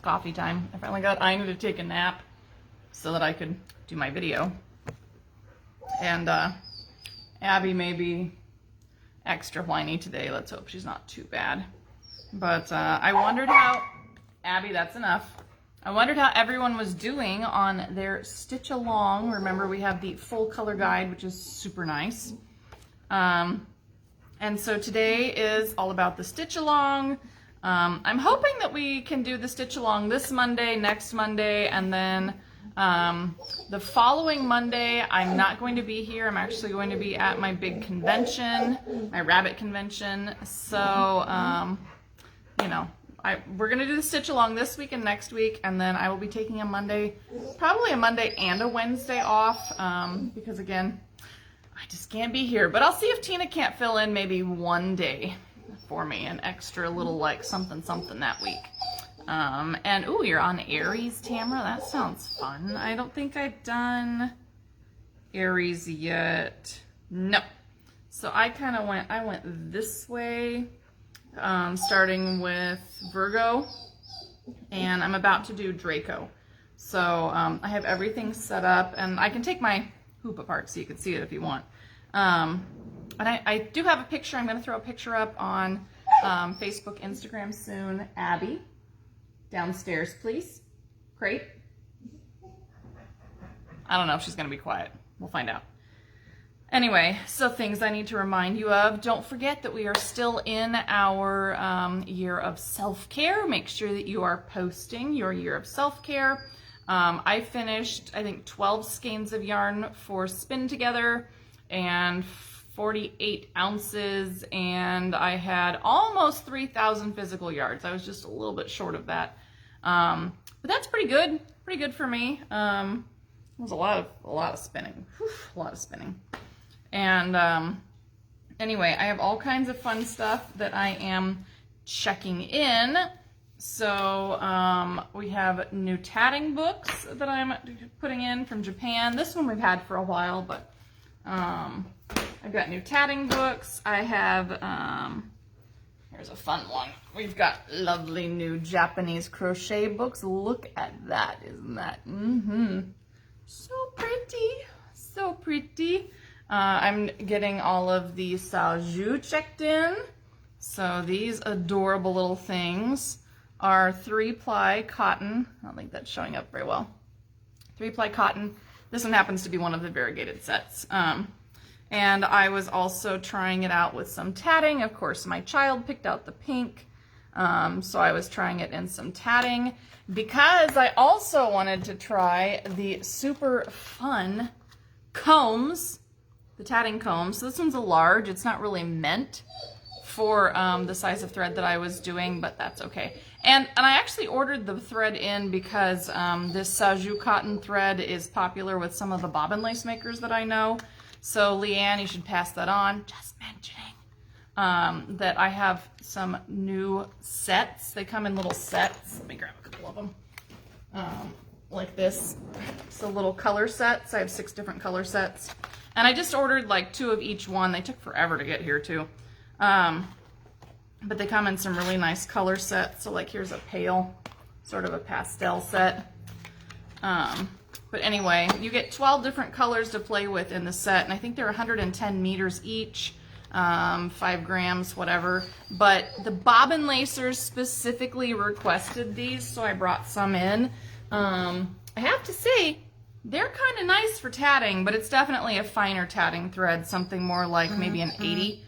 It's coffee time. I finally got Ina to take a nap so that I could do my video. And Abby may be extra whiny today. Let's hope she's not too bad. But I wondered how, Abby, that's enough. I wondered how everyone was doing on their stitch along. Remember, we have the full color guide, which is super nice. And so today is all about the stitch along. I'm hoping that we can do the stitch along this Monday, next Monday, and then the following Monday I'm not going to be here. I'm actually going to be at my big convention, my rabbit convention. So, you know, we're going to do the stitch along this week and next week, and then I will be taking a Monday, probably a Monday and a Wednesday off, because again, I just can't be here. But I'll see if Tina can't fill in maybe one day for me, an extra little like something that week. And ooh, you're on Aries, Tamara. That sounds fun. I don't think I've done Aries yet. No. So I kind of went this way, starting with Virgo, and I'm about to do Draco. So I have everything set up, and I can take my hoop apart so you can see it if you want. And I do have a picture. I'm going to throw a picture up on Facebook, Instagram soon. Abby, downstairs, please. Crate. I don't know if she's going to be quiet. We'll find out. Anyway, so things I need to remind you of. Don't forget that we are still in our year of self-care. Make sure that you are posting your year of self-care. I finished, I think, 12 skeins of yarn for Spin Together and 48 ounces, and I had almost 3,000 physical yards. I was just a little bit short of that. But that's pretty good for me. It was a lot of spinning. Whew, a lot of spinning. And anyway, I have all kinds of fun stuff that I am checking in. So we have new tatting books that I'm putting in from Japan. This one we've had for a while, but I've got new tatting books. I have, here's a fun one. We've got lovely new Japanese crochet books. Look at that, isn't that? So pretty, so pretty. I'm getting all of the Salju checked in. So these adorable little things are 3-ply cotton. I don't think that's showing up very well. 3-ply cotton. This one happens to be one of the variegated sets. And I was also trying it out with some tatting. Of course, my child picked out the pink. So I was trying it in some tatting because I also wanted to try the super fun combs, the tatting combs. So this one's a large. It's not really meant for the size of thread that I was doing, but that's okay. And I actually ordered the thread in because this Saju cotton thread is popular with some of the bobbin lace makers that I know. So Leanne, you should pass that on. Just mentioning that I have some new sets. They come in little sets. Let me grab a couple of them. Like this. So little color sets. I have 6 different color sets. And I just ordered like 2 of each one. They took forever to get here too. But they come in some really nice color sets. So like here's a pale, sort of a pastel set. But anyway, you get 12 different colors to play with in the set. And I think they're 110 meters each, 5 grams, whatever. But the bobbin lacers specifically requested these, so I brought some in. I have to say, they're kind of nice for tatting, but it's definitely a finer tatting thread, something more like maybe an 80.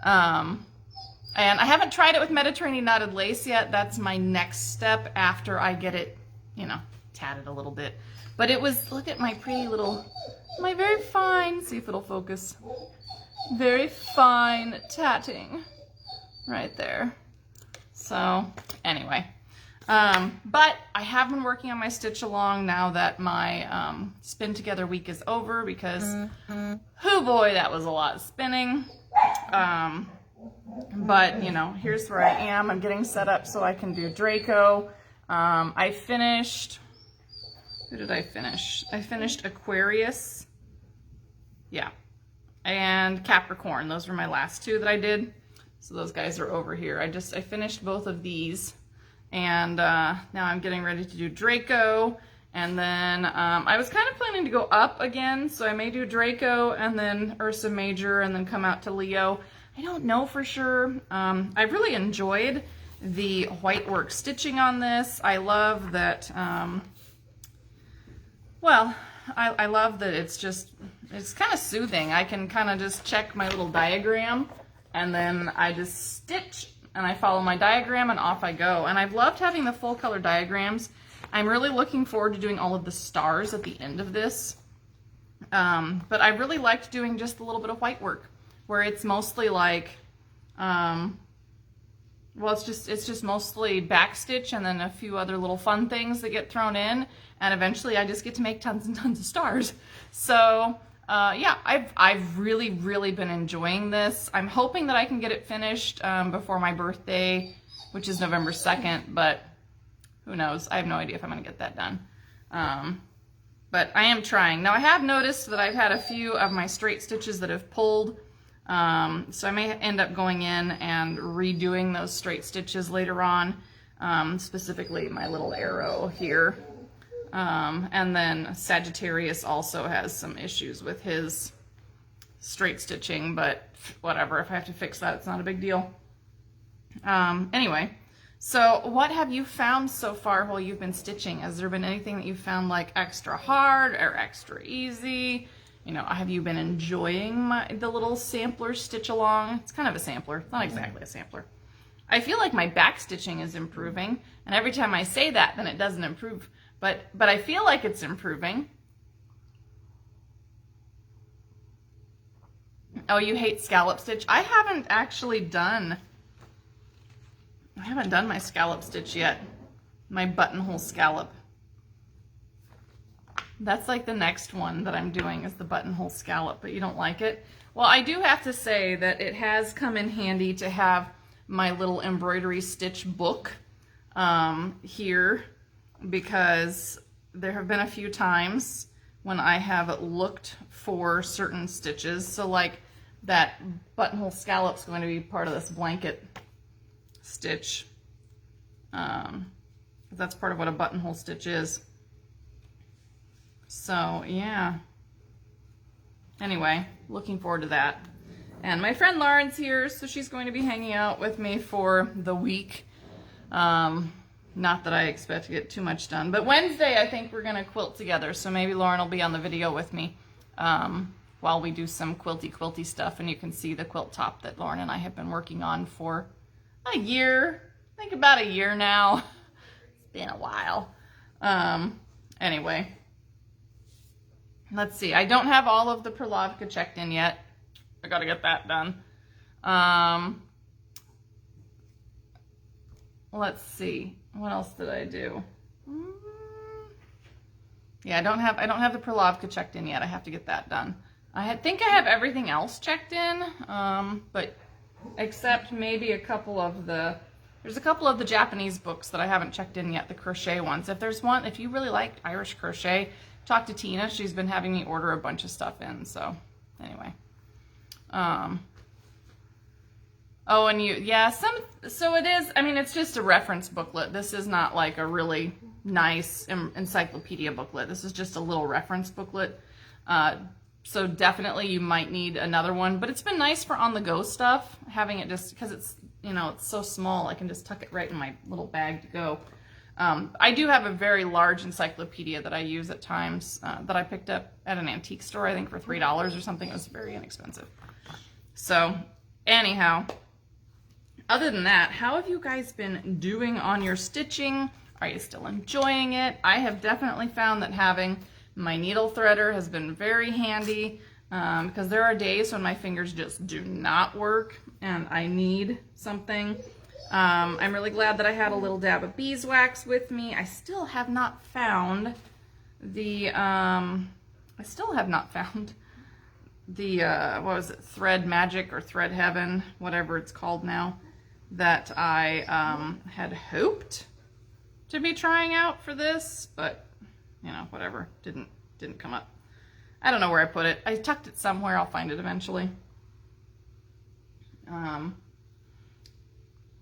And I haven't tried it with Mediterranean knotted lace yet. That's my next step after I get it, you know, tatted a little bit. But it was, look at my pretty little, my very fine, see if it'll focus, very fine tatting right there. So anyway, but I have been working on my stitch along now that my Spin Together week is over because, oh boy, that was a lot of spinning. But, you know, here's where I am. I'm getting set up so I can do Draco. I finished, who did I finish? I finished Aquarius. Yeah. And Capricorn. Those were my last 2 that I did. So those guys are over here. I finished both of these. And now I'm getting ready to do Draco. And then I was kind of planning to go up again, so I may do Draco and then Ursa Major and then come out to Leo. I don't know for sure. I really enjoyed the white work stitching on this. I love that, well, I love that it's kind of soothing. I can kind of just check my little diagram and then I just stitch and I follow my diagram and off I go. And I've loved having the full color diagrams. I'm really looking forward to doing all of the stars at the end of this. But I really liked doing just a little bit of white work where it's mostly like, well, it's just mostly backstitch and then a few other little fun things that get thrown in. And eventually I just get to make tons and tons of stars. So yeah, I've really, really been enjoying this. I'm hoping that I can get it finished before my birthday, which is November 2nd, but who knows? I have no idea if I'm going to get that done. But I am trying. Now I have noticed that I've had a few of my straight stitches that have pulled. So I may end up going in and redoing those straight stitches later on. Specifically my little arrow here. And then Sagittarius also has some issues with his straight stitching, but whatever. If I have to fix that, it's not a big deal. Anyway. So what have you found so far while you've been stitching? Has there been anything that you found like extra hard or extra easy? You know, have you been enjoying the little sampler stitch along? It's kind of a sampler. It's not exactly a sampler. I feel like my back stitching is improving, and every time I say that, then it doesn't improve. But I feel like it's improving. Oh, you hate scallop stitch? I haven't done my scallop stitch yet. My buttonhole scallop. That's like the next one that I'm doing is the buttonhole scallop, but you don't like it? Well, I do have to say that it has come in handy to have my little embroidery stitch book here, because there have been a few times when I have looked for certain stitches. So like that buttonhole scallop's going to be part of this blanket stitch. That's part of what a buttonhole stitch is. So yeah. Anyway, looking forward to that. And my friend Lauren's here, so she's going to be hanging out with me for the week. Not that I expect to get too much done, but Wednesday I think we're gonna quilt together, so maybe Lauren will be on the video with me while we do some quilty stuff, and you can see the quilt top that Lauren and I have been working on for a year. I think about a year now. It's been a while. Anyway, let's see. I don't have all of the Perlovka checked in yet. I gotta get that done. Let's see. What else did I do? Yeah, I don't have the Perlovka checked in yet. I have to get that done. I think I have everything else checked in, but except maybe there's a couple of the Japanese books that I haven't checked in yet, the crochet ones. If you really like Irish crochet, talk to Tina. She's been having me order a bunch of stuff in, so anyway. Oh, and so it is, I mean, it's just a reference booklet. This is not like a really nice encyclopedia booklet. This is just a little reference booklet. So definitely you might need another one, but it's been nice for on-the-go stuff, having it just, because it's, you know, it's so small, I can just tuck it right in my little bag to go. I do have a very large encyclopedia that I use at times that I picked up at an antique store, I think for $3 or something. It was very inexpensive. So anyhow, other than that, how have you guys been doing on your stitching? Are you still enjoying it? I have definitely found that having my needle threader has been very handy because there are days when my fingers just do not work and I need something. I'm really glad that I had a little dab of beeswax with me. I still have not found the, what was it, Thread Magic or Thread Heaven, whatever it's called now, that I had hoped to be trying out for this, but you know, whatever, didn't come up. I don't know where I put it. I tucked it somewhere. I'll find it eventually.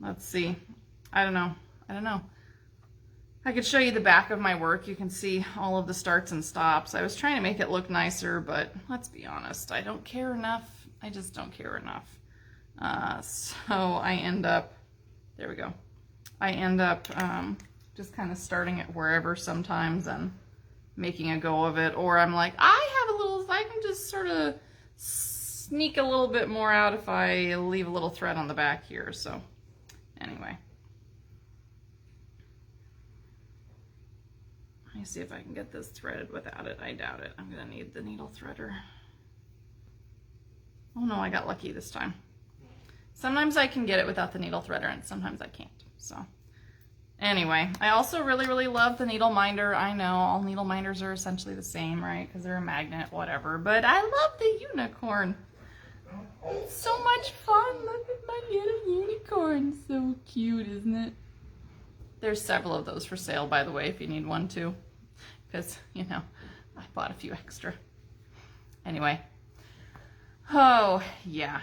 Let's see. I don't know. I could show you the back of my work. You can see all of the starts and stops. I was trying to make it look nicer, but let's be honest, I don't care enough. I just don't care enough. So I end up, there we go. I end up just kind of starting it wherever sometimes and making a go of it. Or I'm like, I can just sort of sneak a little bit more out if I leave a little thread on the back here. So anyway. Let me see if I can get this threaded without it. I doubt it. I'm going to need the needle threader. Oh no, I got lucky this time. Sometimes I can get it without the needle threader and sometimes I can't. So anyway, I also really, really love the needle minder. I know all needle minders are essentially the same, right? Because they're a magnet, whatever. But I love the unicorn. It's so much fun. Look at my little unicorn. So cute, isn't it? There's several of those for sale, by the way, if you need one too. Because, you know, I bought a few extra. Anyway. Oh, yeah.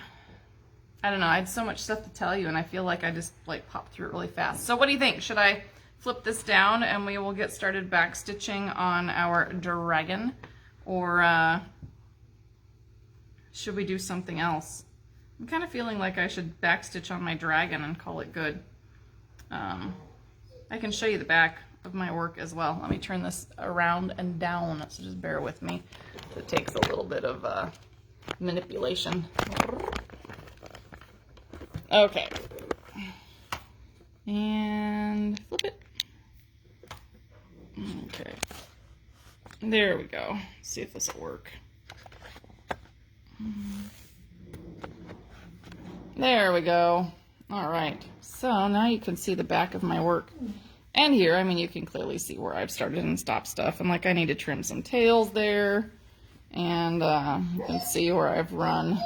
I don't know. I had so much stuff to tell you, and I feel like I just, like, popped through it really fast. So what do you think? Should I flip this down, and we will get started back stitching on our dragon? Or should we do something else? I'm kind of feeling like I should backstitch on my dragon and call it good. I can show you the back of my work as well. Let me turn this around and down, so just bear with me. It takes a little bit of manipulation. Okay. And flip it. Okay. There we go. Let's see if this will work. There we go. All right, so now you can see the back of my work. And here, I mean, you can clearly see where I've started and stopped stuff. And like I need to trim some tails there. And you can see where I've run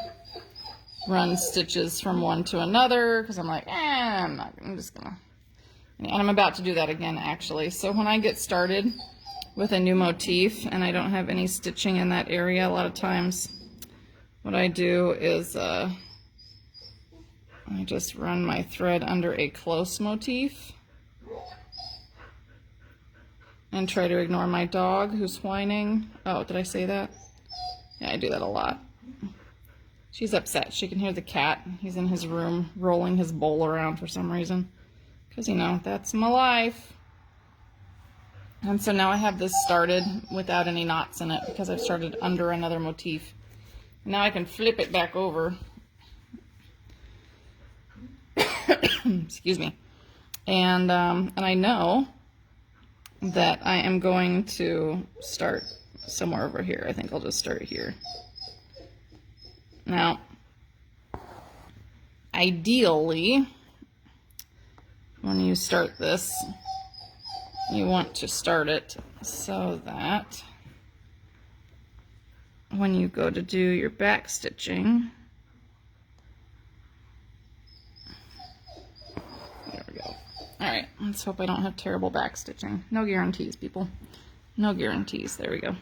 stitches from one to another. Because I'm like, I'm just gonna. And I'm about to do that again, actually. So when I get started with a new motif and I don't have any stitching in that area, a lot of times what I do is I just run my thread under a close motif and try to ignore my dog who's whining. Oh, did I say that? Yeah, I do that a lot. She's upset. She can hear the cat. He's in his room rolling his bowl around for some reason. Because, you know, that's my life. And so now I have this started without any knots in it because I've started under another motif. Now I can flip it back over. Excuse me. And I know that I am going to start somewhere over here. I think I'll just start here. Now, ideally, when you start this, you want to start it so that when you go to do your back stitching, there we go. Alright, let's hope I don't have terrible back stitching. No guarantees, people. No guarantees. There we go.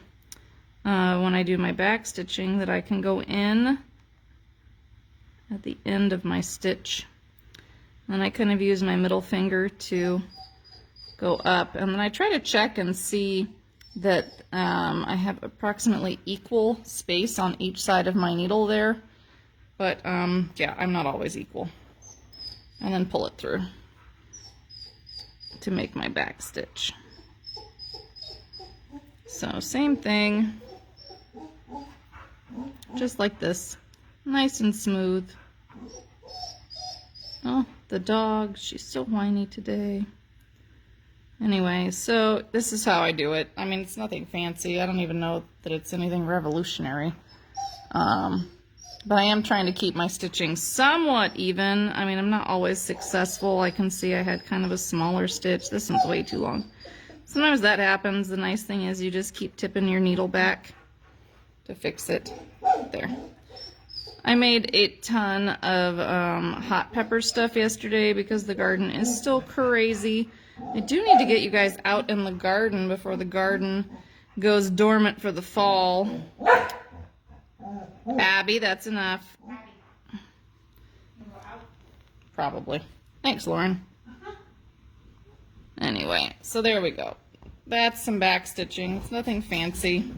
When I do my back stitching, that I can go in at the end of my stitch. And I kind of use my middle finger to go up. And then I try to check and see that I have approximately equal space on each side of my needle there. But yeah, I'm not always equal. And then pull it through to make my back stitch. So same thing, just like this, nice and smooth. Oh, the dog, she's so whiny today. Anyway, so this is how I do it. I mean, it's nothing fancy. I don't even know that it's anything revolutionary. But I am trying to keep my stitching somewhat even. I mean, I'm not always successful. I can see I had kind of a smaller stitch. This one's way too long. Sometimes that happens. The nice thing is you just keep tipping your needle back to fix it. There. I made a ton of hot pepper stuff yesterday because the garden is still crazy. I do need to get you guys out in the garden before the garden goes dormant for the fall. Abby, that's enough. Probably. Thanks, Lauren. Anyway. anyway, so there we go. That's some back stitching. It's nothing fancy.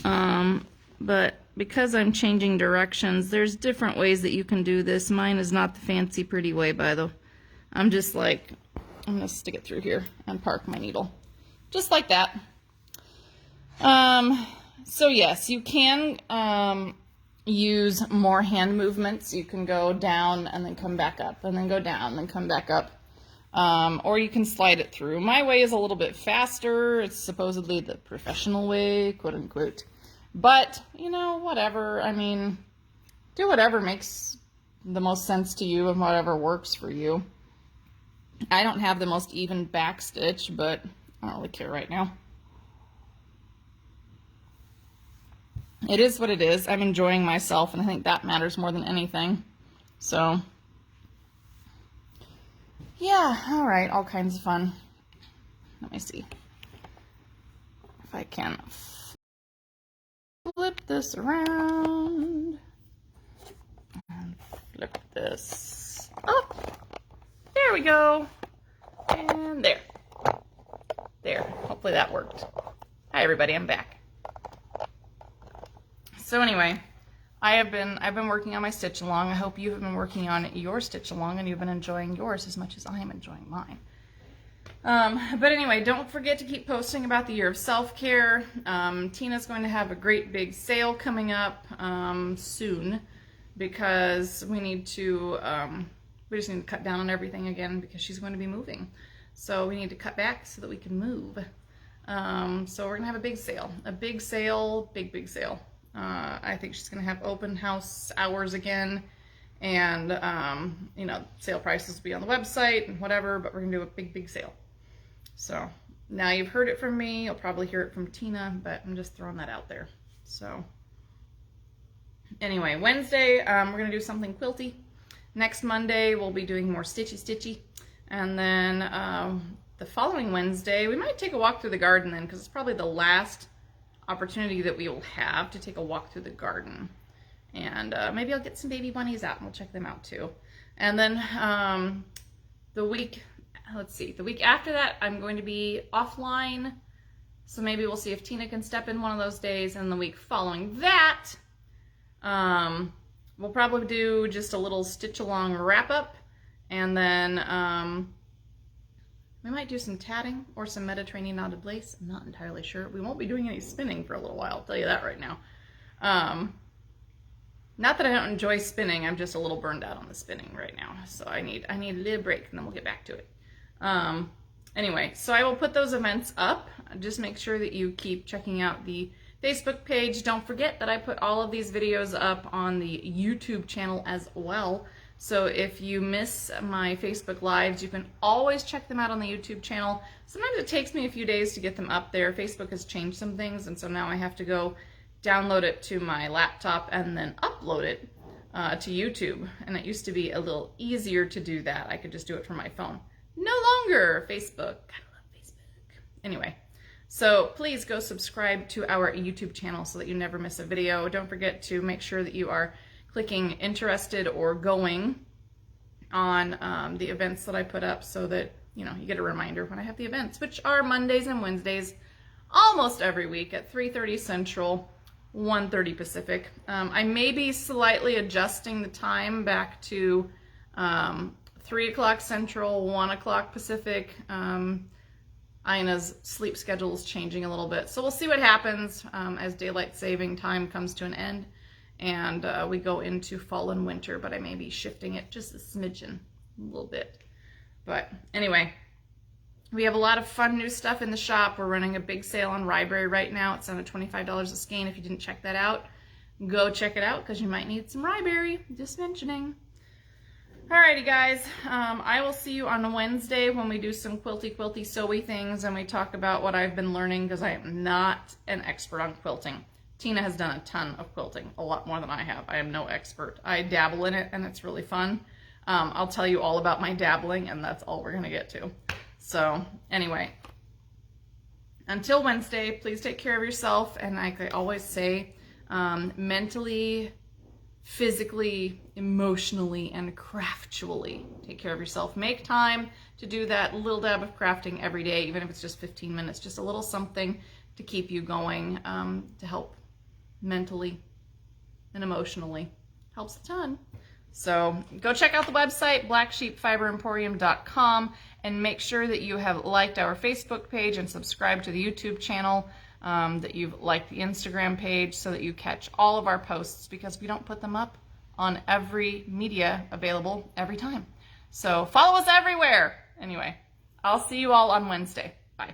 But because I'm changing directions, there's different ways that you can do this. Mine is not the fancy pretty way, I'm just like, I'm gonna stick it through here and park my needle. Just like that. So yes, you can use more hand movements. You can go down and then come back up, and then go down and then come back up. Or you can slide it through. My way is a little bit faster. It's supposedly the professional way, quote unquote. But, you know, whatever. I mean, do whatever makes the most sense to you and whatever works for you. I don't have the most even back stitch, but I don't really care right now. It is what it is. I'm enjoying myself, and I think that matters more than anything. So, yeah, all right, all kinds of fun. Let me see if I can flip this around and flip this up. There we go. And there. There. Hopefully that worked. Hi everybody, I'm back. So anyway, I've been working on my stitch along. I hope you have been working on your stitch along and you've been enjoying yours as much as I am enjoying mine. But anyway, don't forget to keep posting about the year of self-care. Tina's going to have a great big sale coming up soon, because we need to we just need to cut down on everything again because she's going to be moving. So we need to cut back so that we can move. So we're gonna have a big sale, big sale. I think she's gonna have open house hours again, and you know, sale prices will be on the website and whatever, but we're gonna do a big sale. So now you've heard it from me, you'll probably hear it from Tina, but I'm just throwing that out there. So anyway, Wednesday we're gonna do something quilty. Next Monday we'll be doing more stitchy, and then the following Wednesday we might take a walk through the garden then, because it's probably the last opportunity that we will have to take a walk through the garden. And maybe I'll get some baby bunnies out and we'll check them out too. And then the week after that I'm going to be offline, so maybe we'll see if Tina can step in one of those days. And the week following that we'll probably do just a little stitch along wrap up, and then we might do some tatting or some Mediterranean knotted lace. I'm not entirely sure. We won't be doing any spinning for a little while, I'll tell you that right now. Not that I don't enjoy spinning, I'm just a little burned out on the spinning right now. So I need a little break, and then we'll get back to it. Anyway, so I will put those events up. Just make sure that you keep checking out the Facebook page. Don't forget that I put all of these videos up on the YouTube channel as well. So if you miss my Facebook Lives, you can always check them out on the YouTube channel. Sometimes it takes me a few days to get them up there. Facebook has changed some things, and so now I have to go download it to my laptop and then upload it to YouTube. And it used to be a little easier to do that. I could just do it from my phone. No longer. Facebook. Gotta love Facebook. Anyway, so please go subscribe to our YouTube channel so that you never miss a video. Don't forget to make sure that you are clicking interested or going on the events that I put up, so that you know you get a reminder when I have the events, which are Mondays and Wednesdays almost every week at 3:30 Central, 1:30 Pacific. I may be slightly adjusting the time back to 3 o'clock Central, 1 o'clock Pacific. Ina's sleep schedule is changing a little bit, so we'll see what happens as daylight saving time comes to an end and we go into fall and winter, but I may be shifting it just a smidgen, a little bit. But anyway, we have a lot of fun new stuff in the shop. We're running a big sale on Ryberry right now. It's down to $25 a skein. If you didn't check that out, go check it out, because you might need some Ryberry, just mentioning. Alrighty guys, I will see you on Wednesday when we do some quilty sewy things and we talk about what I've been learning, because I am not an expert on quilting. Tina has done a ton of quilting, a lot more than I have. I am no expert. I dabble in it and it's really fun. I'll tell you all about my dabbling, and that's all we're gonna get to. So anyway, until Wednesday, please take care of yourself, and like I always say, mentally, physically, emotionally and craftually. Take care of yourself. Make time to do that little dab of crafting every day, even if it's just 15 minutes, just a little something to keep you going, to help mentally and emotionally. Helps a ton. So go check out the website, blacksheepfiberemporium.com, and make sure that you have liked our Facebook page and subscribed to the YouTube channel, that you've liked the Instagram page so that you catch all of our posts, because we don't put them up on every media available every time. So follow us everywhere. Anyway, I'll see you all on Wednesday. Bye.